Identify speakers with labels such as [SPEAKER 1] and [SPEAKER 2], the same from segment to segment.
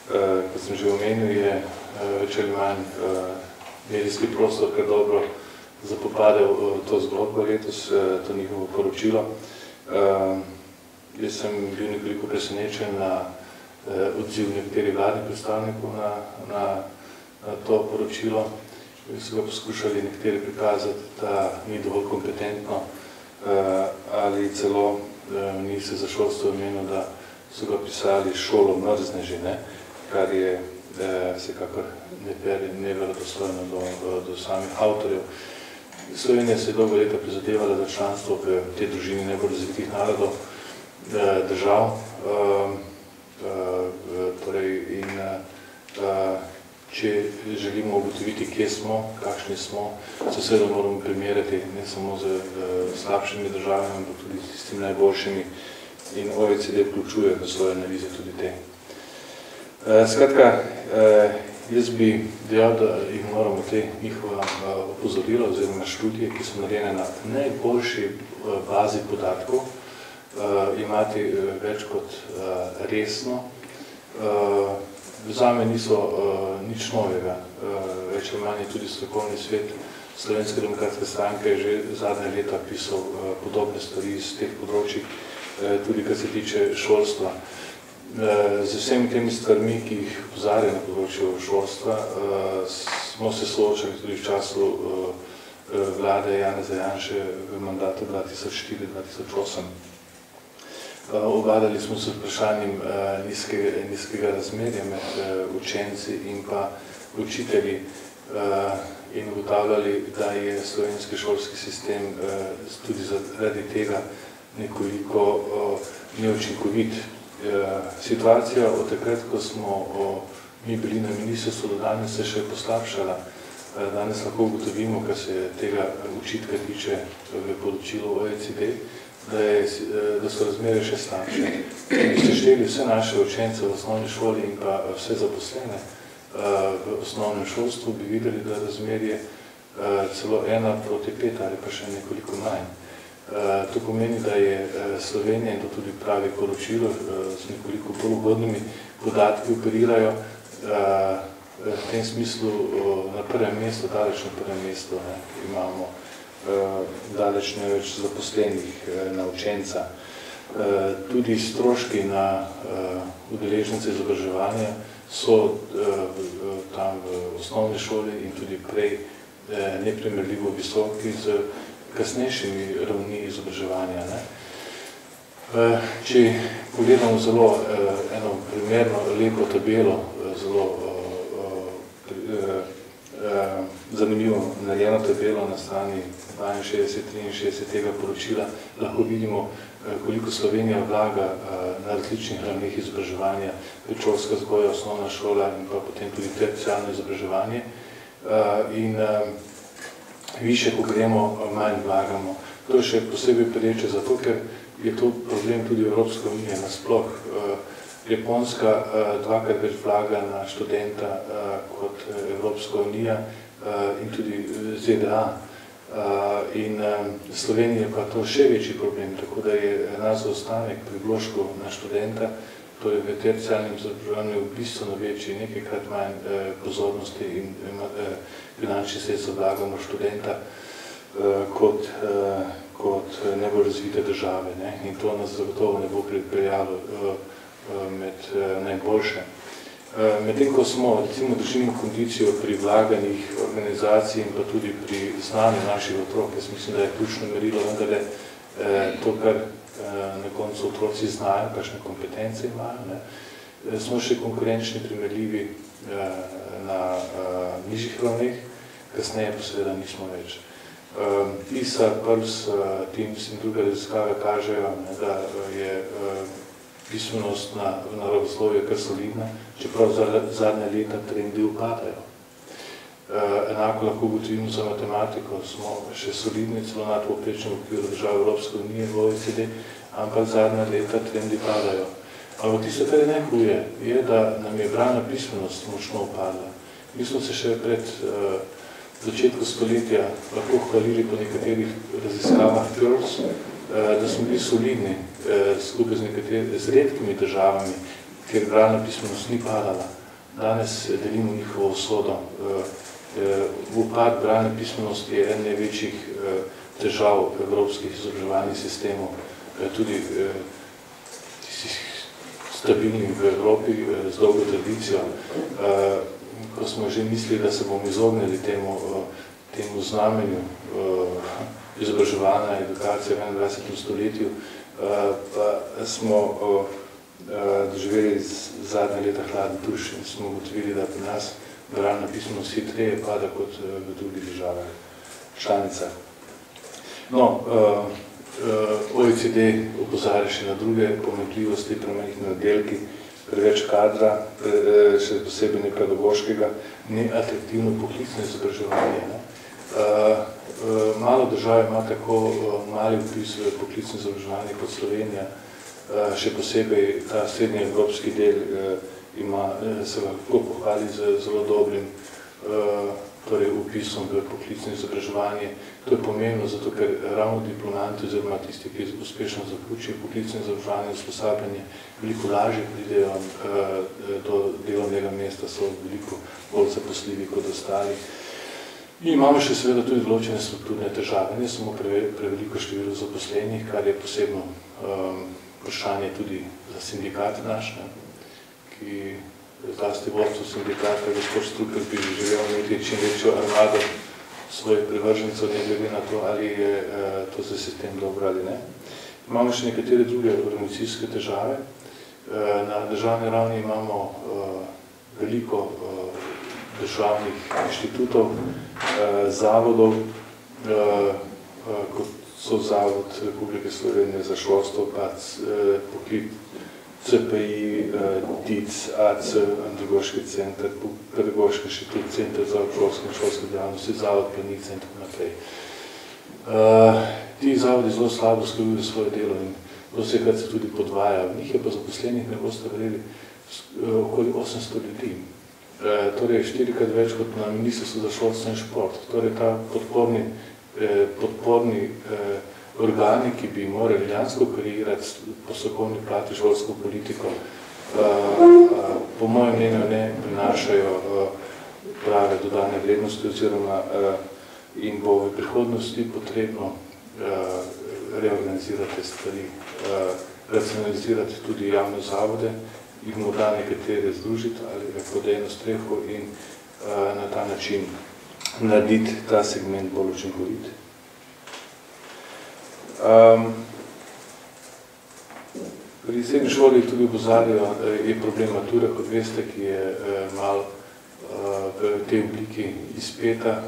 [SPEAKER 1] Kot sem že omenil, je več ali manj medijski prostor kar dobro zapopadel to zgodbo letos, to njihovo poročilo. Jaz sem bil nekoliko presenečen na odziv nekaterih vladnih predstavnikov na to poročilo. So ga poskušali nekateri prikazati, da ni dovolj kompetentno ali celo ni se za šolstvo imenil, da so ga pisali šolo mrzneži, kar je vsekakor neverodostojno do samih avtorjev. Slovenija se je dolgo leta prizadevala za članstvo v tej družini najbolj razvitih narodov, držav. Če želimo ugotoviti, kje smo, kakšni smo, se seveda moramo primerjati ne samo z slabšimi državami, ampak tudi s tistimi najboljšimi, in OECD vključuje v svoje analize tudi te. Skratka, jaz bi dejal, da jih moramo te njihova opozorila oziroma študije, ki so narejene na najboljši bazi podatkov, imati več kot resno. Zame niso nič novega, več ali manj je tudi strokovni svet Slovenske demokratske stranke že zadnje leta pisal podobne stvari iz teh področij, tudi kar se tiče šolstva. Z vsemi temi stvarmi, ki jih opozarja na področju šolstva, smo se soočali tudi v času vlade Janeza Janše v mandatu 2004-2008. Obvladali smo se vprašanjem nizkega razmerja med učenci in pa učitelji in ugotavljali, da je slovenski šolski sistem tudi zaradi tega nekoliko neučinkovit. Situacija od takrat, ko smo mi bili na ministrstvu, do danes se še poslabšala. Danes lahko ugotovimo, kar se tega učitka tiče v poročilu OECD, da so razmere še slabše. Če ste šteli vse naše učence v osnovni šoli in pa vse zaposlene v osnovnem šolstvu, bi videli, da razmerje celo 1:5 ali pa še nekoliko manj. To pomeni, da je Slovenija, in to tudi pravi poročilo, s nekoliko bolj ugodnimi podatki operirajo, v tem smislu na prvem mestu, daleč na prvem mestu imamo daleč največ zaposlenih na učenca. Tudi stroški na udeležence izobraževanja so tam v osnovni šoli in tudi prej neprimerljivo visoki z kasnejšimi ravni izobraževanja. Če pogledamo zelo eno primerno lepo tabelo, zelo zanimivo narejeno tabelo na strani 62-63 tega poročila, lahko vidimo, koliko Slovenija vlaga na različnih ravneh izobraževanja, predšolska vzgoja, osnovna šola in pa potem tudi terciarno izobraževanje. In više, ko gremo, manj vlagamo. To je še posebej pereče zato, ker je to problem tudi Evropske unije nasploh. Japonska dvakrat več vlaga na študenta kot Evropska unija in tudi ZDA. In Slovenija pa to še večji problem, tako da je nas zaostanek pri vložku na študenta, to je v terciarnem izobraževanju bistveno večji, nekajkrat manj pozornosti in finančnih sredstev vlagamo študenta kot najbolj razvite države. In to nas zagotovo ne bo pripeljalo med najboljše. Medtem ko smo, recimo, držimo kondicijo pri vlaganjih organizacij in pa tudi pri znanju naših otrok, jaz mislim, da je ključno merilo vendarle to, kar na koncu otroci znajo, kakšne kompetence imajo. Smo še konkurenčni, primerljivi na nižjih ravneh, kasneje pa seveda nismo več. PISA, PIRLS, TIMSS in druge raziskave kažejo, da je pismenost na naravoslovju kar solidna, čeprav zadnje leta trendi upadajo. Enako lahko ugotovimo za matematiko, smo še solidni, celo nadpovprečnem okviru držav Evropske unije v OECD, ampak zadnje leta trendi padajo. Ampak tisto, kar je najhuje, je, da nam je bralna pismenost močno upadla. Mi smo se še pred začetku stoletja lahko hvalili po nekaterih raziskavah PIRLS, da smo bili solidni skupaj z redkimi državami, kjer bralna pismenost ni padala. Danes delimo njihovo usodo. Upad bralne pismenosti je en največjih težav evropskih izobraževalnih sistemov, tudi tistih stabilnih v Evropi z dolgo tradicijo. Ko smo že mislili, da se bomo izognili temu znamenju izobraževanja, edukacije v 21. stoletju, pa smo doživeli zadnje leta hladni tuš in smo ugotovili, da pri nas bralna pismenost hitreje pada kot v drugih državah članicah. No, OECD opozarja še na druge pomanjkljivosti, premajhni oddelki, preveč kadra, še posebej nepedagoškega, neatraktivno poklicno izobraževanje. Malo držav ima tako mali vpis v poklicno izobraževanje kot Slovenija, še posebej ta srednji evropski del se lahko pohvali z zelo dobrim vpisom v poklicno izobraževanje. To je pomembno, zato ker ravno diplomanti oziroma tisti, ki uspešno zaključijo poklicno izobraževanje, usposabljanje, veliko lažje pridejo do delovnega mesta, so veliko bolj zaposljivi kot ostali. In imamo še seveda tudi določene strukturne težave, ne samo preveliko število zaposlenih, kar je posebno vprašanje tudi za sindikat naš, ki zlasti vodstvo sindikata, gospod Strukar, bi želel imeti čim večjo armado svojih privržencev, ne glede na to, ali je to za sistem dobro ali ne. Imamo še nekatere druge organizacijske težave. Na državni ravni imamo veliko državnih inštitutov, zavodov, kot so Zavod Republike Slovenije za šolstvo, CPI, DIC, AC, Andragoški center, Pedagoški inštitut, Center za šolske in šolske dejavnosti, Zavod Planica in tako naprej. Ti zavodi zelo slabo skrbijo svoje delo in dosekrat se tudi podvaja. V njih je pa zaposlenih, ne boste verjeli, okoli 800 ljudi. Torej 4-krat več kot na Ministrstvu za šolstvo in šport. Torej ta podporni organi, ki bi morali dejansko kreirati po strokovni plati šolsko politiko, po mojem mnenju ne prinašajo prave dodane vrednosti oziroma in bo v prihodnosti potrebno reorganizirati stvari, racionalizirati tudi javne zavode, jih morda nekatere združiti ali pod eno streho in na ta način narediti ta segment bolj učinkovit. Pri srednji šoli tudi opozarjajo, je problem mature, kot veste, ki je malo v tej obliki izpeta,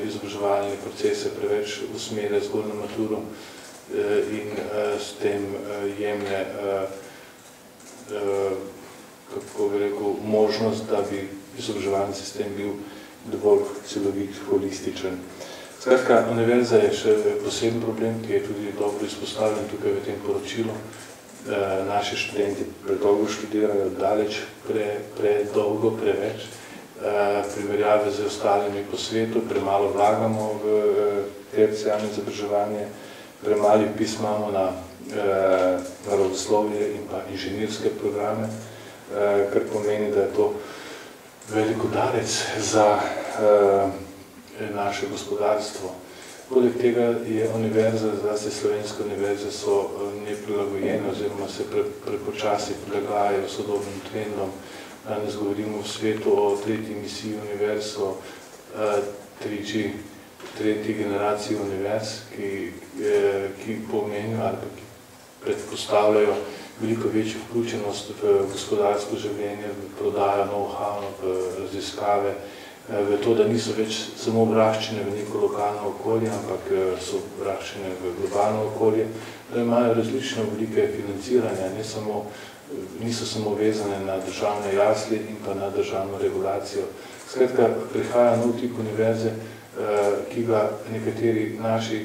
[SPEAKER 1] izobraževalne procese preveč usmerja zgolj na maturo in s tem jemlje kako bi rekel, možnost, da bi izobraževalni sistem bil dovolj celovit, holističen. Skratka, univerza je še poseben problem, ki je tudi dobro izpostavljen tukaj v tem poročilu. Naši študenti predolgo študirajo, daleč, predolgo, preveč. Primerjave z ostalimi po svetu, premalo vlagamo v terciarno izobraževanje, premali vpis imamo na naravoslovje in pa inženirske programe, kar pomeni, da je to velik udarec za naše gospodarstvo. Poleg tega je univerza, zlasti slovenske univerze, so neprilagojene oziroma se prepočasi prilagajajo sodobnim trendom. Danes govorimo v svetu o tretji misiji univerz, o tretji generaciji univerz, ki pomenijo ali pa ki predpostavljajo veliko večjo vključenost v gospodarsko življenje, v prodajo know-how, v raziskave, v to, da niso več samo vraščene v neko lokalno okolje, ampak so vraščene v globalno okolje, da imajo različne oblike financiranja, niso samo vezane na državne jasli in pa na državno regulacijo. Skratka, prihaja nov tip univerze, ki ga nekateri naši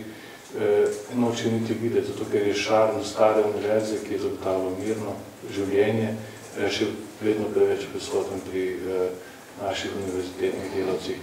[SPEAKER 1] nočejo niti videti, zato ker je šarm stare univerze, ki je zagotavljal mirno življenje, še vedno preveč prisoten pri naših univerzitetnih delavcih.